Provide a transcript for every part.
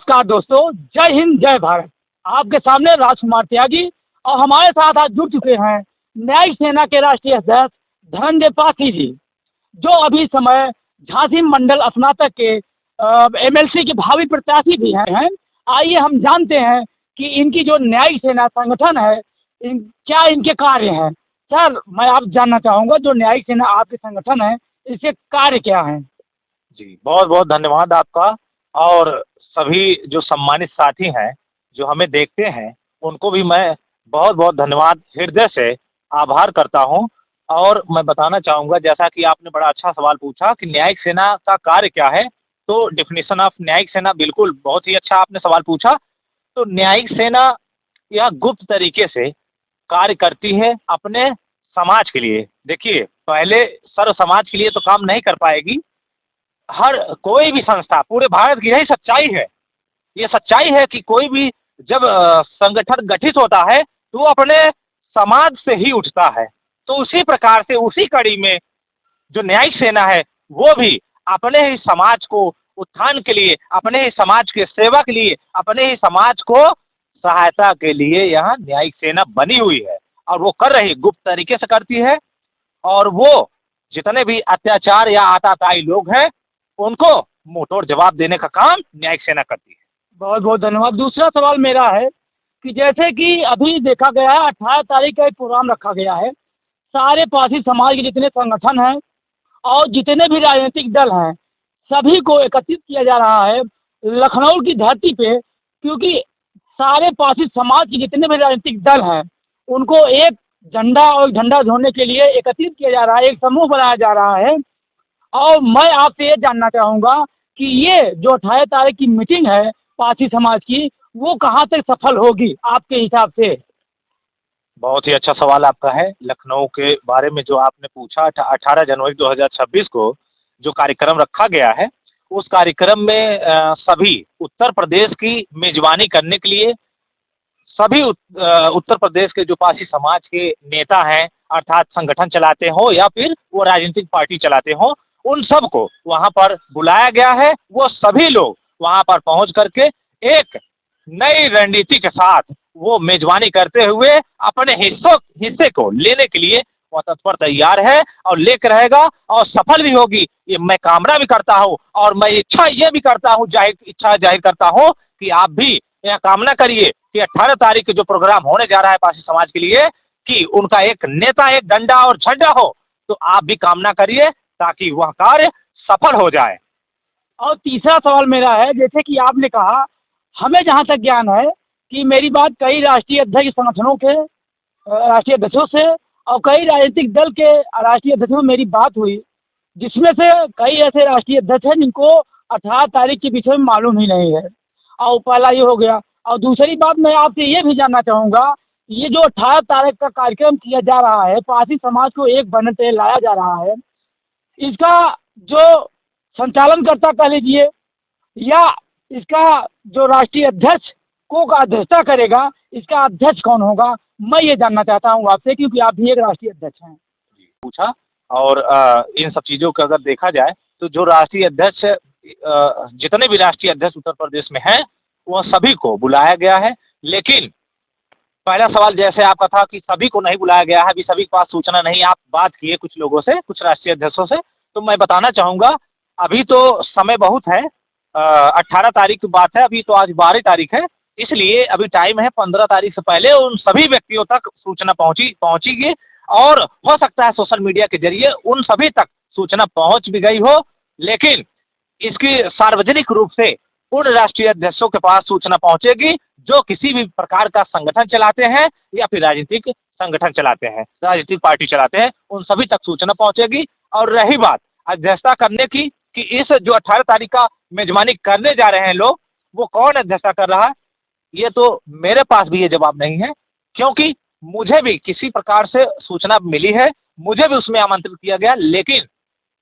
नमस्कार दोस्तों, जय हिंद जय भारत। आपके सामने राजकुमार त्यागी और हमारे साथ आज जुड़ चुके हैं न्यायिक सेना के राष्ट्रीय अध्यक्ष धनंजय पासी जी, जो अभी समय झांसी मंडल स्नातक के एमएलसी के भावी प्रत्याशी भी हैं। आइए हम जानते हैं कि इनकी जो न्यायिक सेना संगठन है, क्या इनके कार्य हैं। सर, मैं आप जानना चाहूँगा, जो न्यायिक सेना आपके संगठन है, इसके कार्य क्या हैं। जी, बहुत बहुत धन्यवाद आपका। और सभी जो सम्मानित साथी हैं जो हमें देखते हैं, उनको भी मैं बहुत बहुत धन्यवाद हृदय से आभार करता हूं। और मैं बताना चाहूँगा, जैसा कि आपने बड़ा अच्छा सवाल पूछा कि न्यायिक सेना का कार्य क्या है, तो डेफिनेशन ऑफ न्यायिक सेना, बिल्कुल बहुत ही अच्छा आपने सवाल पूछा। तो न्यायिक सेना यह गुप्त तरीके से कार्य करती है अपने समाज के लिए। देखिए, पहले सर्व समाज के लिए तो काम नहीं कर पाएगी। हर कोई भी संस्था, पूरे भारत की यही सच्चाई है। ये सच्चाई है कि कोई भी जब संगठन गठित होता है तो वो अपने समाज से ही उठता है। तो उसी प्रकार से, उसी कड़ी में जो न्यायिक सेना है, वो भी अपने ही समाज को उत्थान के लिए, अपने ही समाज के सेवा के लिए, अपने ही समाज को सहायता के लिए यहाँ न्यायिक सेना बनी हुई है। और वो कर रही, गुप्त तरीके से करती है। और वो जितने भी अत्याचार या आताताई लोग हैं, उनको मुंहतोड़ जवाब देने का काम न्यायिक सेना करती है। बहुत बहुत धन्यवाद। दूसरा सवाल मेरा है कि जैसे कि अभी देखा गया है, 18 तारीख का एक प्रोग्राम रखा गया है। सारे पारसी समाज के जितने संगठन हैं और जितने भी राजनीतिक दल हैं, सभी को एकत्रित किया जा रहा है लखनऊ की धरती पे। क्योंकि सारे पारसी समाज के जितने भी राजनीतिक दल हैं, उनको एक झंडा और झंडा ढोने के लिए एकत्रित किया जा रहा है, एक समूह बनाया जा रहा है। और मैं आपसे ये जानना चाहूँगा कि ये जो 18 तारीख की मीटिंग है पारसी समाज की, वो कहाँ तक सफल होगी आपके हिसाब से। बहुत ही अच्छा सवाल आपका है। लखनऊ के बारे में जो आपने पूछा, 18 जनवरी 2026 को जो कार्यक्रम रखा गया है, उस कार्यक्रम में सभी उत्तर प्रदेश की मेजबानी करने के लिए सभी उत्तर प्रदेश के जो पारसी समाज के नेता हैं, अर्थात संगठन चलाते हो या फिर वो राजनीतिक पार्टी चलाते हो, उन सबको वहाँ पर बुलाया गया है। वो सभी लोग वहाँ पर पहुँच करके एक नई रणनीति के साथ वो मेजबानी करते हुए अपने हिस्से को लेने के लिए वो तत्पर तैयार है और लेकर रहेगा, और सफल भी होगी, ये मैं कामना भी करता हूँ। और मैं इच्छा ये भी करता हूँ, इच्छा जाहिर करता हूँ कि आप भी यह कामना करिए कि 18 तारीख के जो प्रोग्राम होने जा रहा है पारसी समाज के लिए, कि उनका एक नेता, एक डंडा और झंडा हो। तो आप भी कामना करिए ताकि वह कार्य सफल हो जाए। और तीसरा सवाल मेरा है, जैसे कि आपने कहा, हमें जहाँ तक ज्ञान है कि मेरी बात कई राष्ट्रीय अध्यक्ष संगठनों के राष्ट्रीय अध्यक्षों से और कई राजनीतिक दल के राष्ट्रीय अध्यक्षों में मेरी बात हुई, जिसमें से कई ऐसे राष्ट्रीय अध्यक्ष हैं जिनको 18 तारीख के विषय में मालूम ही नहीं है। और पहला ये हो गया। और दूसरी बात मैं आपसे ये भी जानना चाहूँगा, ये जो 18 तारीख का कार्यक्रम किया जा रहा है, पारसी समाज को एक बनने के लिए लाया जा रहा है, इसका जो संचालनकर्ता कह लीजिए या इसका जो राष्ट्रीय अध्यक्ष को का अध्यक्षता करेगा, इसका अध्यक्ष कौन होगा, मैं ये जानना चाहता हूँ आपसे, क्योंकि आप भी एक राष्ट्रीय अध्यक्ष हैं। पूछा। और इन सब चीज़ों को अगर देखा जाए तो जो राष्ट्रीय अध्यक्ष, जितने भी राष्ट्रीय अध्यक्ष उत्तर प्रदेश में हैं, वह सभी को बुलाया गया है। लेकिन पहला सवाल जैसे आपका था कि सभी को नहीं बुलाया गया है, अभी सभी के पास सूचना नहीं। आप बात किए कुछ लोगों से, कुछ राष्ट्रीय अध्यक्षों से, तो मैं बताना चाहूँगा अभी तो समय बहुत है। 18 तारीख की बात है, अभी तो आज 12 तारीख है, इसलिए अभी टाइम है। 15 तारीख से पहले उन सभी व्यक्तियों तक सूचना पहुँचेगी। और हो सकता है सोशल मीडिया के जरिए उन सभी तक सूचना पहुँच भी गई हो, लेकिन इसकी सार्वजनिक रूप से उन राष्ट्रीय अध्यक्षों के पास सूचना पहुंचेगी जो किसी भी प्रकार का संगठन चलाते हैं या फिर राजनीतिक संगठन चलाते हैं, राजनीतिक पार्टी चलाते हैं, उन सभी तक सूचना पहुंचेगी। और रही बात अध्यक्षता करने की, कि इस जो 18 तारीख का मेजबानी करने जा रहे हैं लोग, वो कौन अध्यक्षता कर रहा है, ये तो मेरे पास भी ये जवाब नहीं है, क्योंकि मुझे भी किसी प्रकार से सूचना मिली है, मुझे भी उसमें आमंत्रित किया गया, लेकिन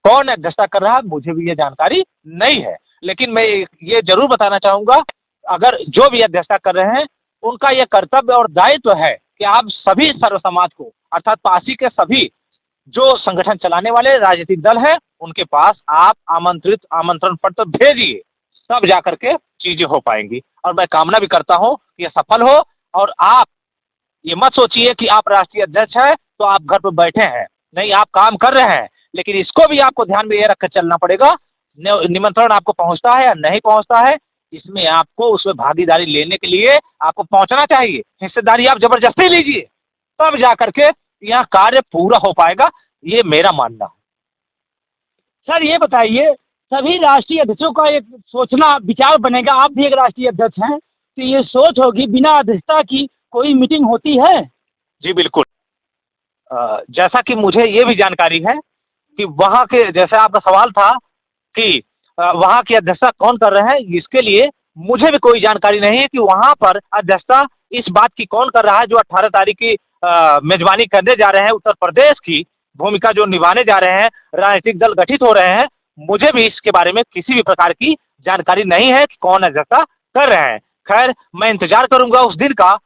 कौन अध्यक्षता कर रहा है मुझे भी ये जानकारी नहीं है। लेकिन मैं ये जरूर बताना चाहूँगा, अगर जो भी अध्यक्षता कर रहे हैं, उनका ये कर्तव्य और दायित्व है कि आप सभी सर्व समाज को, अर्थात पारसी के सभी जो संगठन चलाने वाले राजनीतिक दल हैं, उनके पास आप आमंत्रण पत्र भेजिए। तब जा करके चीजें हो पाएंगी। और मैं कामना भी करता हूं कि ये सफल हो। और आप ये मत सोचिए कि आप राष्ट्रीय अध्यक्ष हैं तो आप घर पर बैठे हैं, नहीं, आप काम कर रहे हैं, लेकिन इसको भी आपको ध्यान में ये रखकर चलना पड़ेगा, निमंत्रण आपको पहुंचता है या नहीं पहुंचता है, इसमें आपको उसमें भागीदारी लेने के लिए आपको पहुंचना चाहिए, हिस्सेदारी आप जबरदस्ती लीजिए, तब जा करके यहाँ कार्य पूरा हो पाएगा, ये मेरा मानना है। सर ये बताइए, सभी राष्ट्रीय अध्यक्षों का एक सोचना विचार बनेगा, आप भी एक राष्ट्रीय अध्यक्ष हैं, तो ये सोच होगी बिना अध्यक्षता की कोई मीटिंग होती है? जी बिल्कुल। जैसा कि मुझे ये भी जानकारी है कि वहाँ के, जैसा आपका सवाल था कि वहाँ की अध्यक्षता कौन कर रहे हैं, इसके लिए मुझे भी कोई जानकारी नहीं है कि वहाँ पर अध्यक्षता इस बात की कौन कर रहा है। जो 18 तारीख की मेजबानी करने जा रहे हैं, उत्तर प्रदेश की भूमिका जो निभाने जा रहे हैं, राजनीतिक दल गठित हो रहे हैं, मुझे भी इसके बारे में किसी भी प्रकार की जानकारी नहीं है कि कौन अध्यक्षता कर रहे हैं। खैर, मैं इंतजार करूंगा उस दिन का,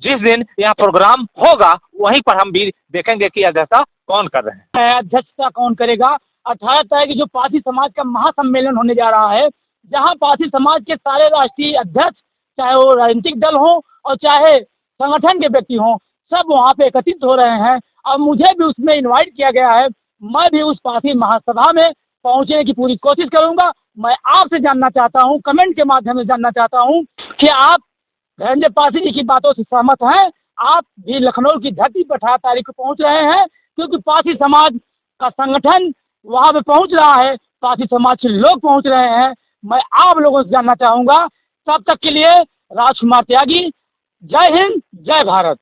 जिस दिन यहाँ प्रोग्राम होगा, वहीं पर हम भी देखेंगे कि अध्यक्षता कौन कर रहे हैं। अध्यक्षता कौन करेगा? 18 तारीख की जो पारसी समाज का महासम्मेलन होने जा रहा है, जहां पारसी समाज के सारे राष्ट्रीय अध्यक्ष, चाहे वो राजनीतिक दल हो और चाहे संगठन के व्यक्ति हों, सब वहां पे एकत्रित हो रहे हैं और मुझे भी उसमें इनवाइट किया गया है। मैं भी उस पारसी महासभा में पहुंचने की पूरी कोशिश करूंगा। मैं आपसे जानना चाहता हूं, कमेंट के माध्यम से जानना चाहता हूं कि आप धनंजय पारसी जी की बातों से सहमत हैं? आप भी लखनऊ की धरती पर 18 तारीख को पहुंच रहे हैं, क्योंकि पारसी समाज का संगठन वहां पे पहुंच रहा है, पारसी समाज के लोग पहुंच रहे हैं। मैं आप लोगों से जानना चाहूंगा। तब तक के लिए राजकुमार त्यागी, जय हिंद, जय भारत।